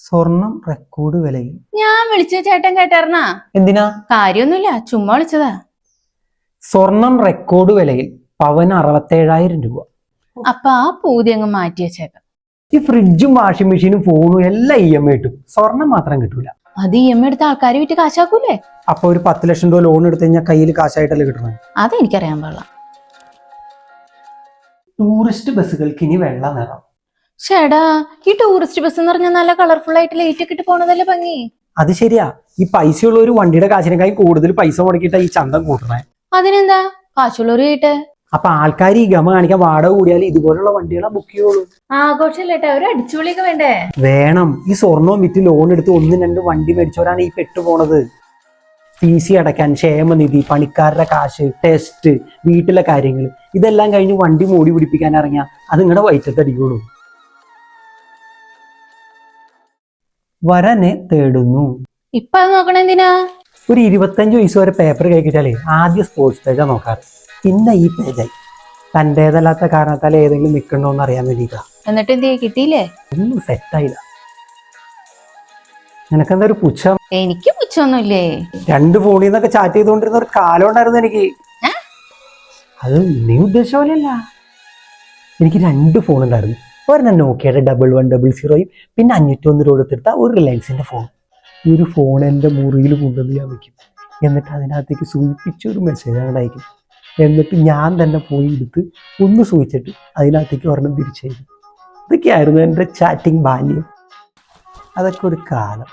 സ്വർണം റെക്കോർഡ് വിലയിൽ. ഞാൻ വിളിച്ച ചേട്ടൻ കേട്ടാർന്നാ? എന്തിനാ? കാര്യൊന്നുമില്ല, ചുമ്മാ വിളിച്ചതാ. സ്വർണം റെക്കോർഡ് വിലയിൽ പവന് 67,000 രൂപ. അപ്പൊ ആ പൂതി അങ്ങ് മാറ്റി വെച്ചേക്കാം. ഈ ഫ്രിഡ്ജും വാഷിംഗ് മെഷീനും ഫോണും എല്ലാം EMI കിട്ടും, സ്വർണം മാത്രം കിട്ടൂല. അത് EMI എടുത്ത ആൾക്കാർ വിറ്റ് കാശാക്കൂലേ? അപ്പൊ ഒരു 10 ലക്ഷം രൂപ ലോൺ എടുത്തു കഴിഞ്ഞാൽ കയ്യിൽ കാശായിട്ടല്ലേ കിട്ടണം? അതെനിക്കറിയാൻ പാടില്ല. ടൂറിസ്റ്റ് ബസ്സുകൾക്ക് ഇനി വെള്ള നിറം. ചേടാ, ഈ ടൂറിസ്റ്റ് ബസ് എന്ന് പറഞ്ഞാൽ നല്ല കളർഫുൾ ആയിട്ട് ലൈറ്റ് ഒക്കെ ഇട്ട് പോണതല്ലേ ഭംഗി. അത് ശരിയാ, ഈ പൈസയുള്ള ഒരു വണ്ടിയുടെ കാശിനേക്കാൾ കൂടുതൽ പൈസ മുടക്കിയിട്ടാ ഈ ചന്തം കൂട്ടണേ. അതിനെന്താ, കാശുള്ളവര് കേട്ട്. അപ്പൊ ആൾക്കാർ ഈ ഗമ കാണിക്കാൻ വാടക കൂടിയാൽ ഇതുപോലുള്ള വണ്ടികളെ ബുക്ക് ചെയ്യുള്ളൂ. ആഘോഷല്ലേട്ടാ, ഒരു അടിച്ചുപൊളിയൊക്കെ വേണ്ടേ? വേണം. ഈ സ്വർണവും വിറ്റ് ലോൺ എടുത്ത് 1-2 വണ്ടി മേടിച്ചവരാണ് ഈ പെട്ടുപോണത്. PC അടയ്ക്കാൻ, ക്ഷേമനിധി, പണിക്കാരുടെ കാശ്, ടെസ്റ്റ്, വീട്ടിലെ കാര്യങ്ങൾ ഇതെല്ലാം കഴിഞ്ഞ് വണ്ടി മോടി പിടിപ്പിക്കാൻ ഇറങ്ങിയ അത് നിങ്ങളുടെ വയറ്റത്തടിക്കുള്ളൂ. വരനെ തേടുന്നു. ഇപ്പൊ അത് നോക്കണ എന്തിനാ? ഒരു 25 വയസ്സ് വരെ പേപ്പർ കഴിക്കിട്ടാലേ ആദ്യം സ്പോർട്സ് പേജാ നോക്കാറ്, പിന്നെ ഈ പേജായി. തൻ്റേതല്ലാത്ത കാരണത്താൽ ഏതെങ്കിലും നിൽക്കണോന്ന് അറിയാൻ വേണ്ടിയിട്ടാ. എന്നിട്ട് എന്ത് കിട്ടിയില്ലേ? ഒന്നും സെറ്റായില്ല. നിനക്കെന്താ ഒരു പുച്ഛം? എനിക്ക് പുച്ഛമൊന്നുമില്ലേ. 2 ഫോണിൽ നിന്നൊക്കെ ചാറ്റ് ചെയ്തുകൊണ്ടിരുന്ന ഒരു കാലം ഉണ്ടായിരുന്നു എനിക്ക്. അത് നീ ഉദ്ദേശിച്ച പോലെയല്ല. എനിക്ക് 2 ഫോൺ ഉണ്ടായിരുന്നു. ഒരെണ്ണം നോക്കിയുടെ 1100, പിന്നെ 501 രൂപ എടുത്തെടുത്ത ഒരു റിലയൻസിന്റെ ഫോൺ. ഈ ഒരു ഫോൺ എൻ്റെ മുറിയിൽ കൊണ്ടുവന്ന് ഞാൻ വയ്ക്കും. എന്നിട്ട് അതിനകത്തേക്ക് സൂചിപ്പിച്ചൊരു മെസ്സേജ് അങ്ങോട്ട് അയക്കും. എന്നിട്ട് ഞാൻ തന്നെ പോയി എടുത്ത് ഒന്ന് സൂചിച്ചിട്ട് അതിനകത്തേക്ക് ഒരെണ്ണം തിരിച്ചയക്കും. ഇതൊക്കെയായിരുന്നു എൻ്റെ ചാറ്റിംഗ് ബാല്യം. അതൊക്കെ ഒരു കാലം.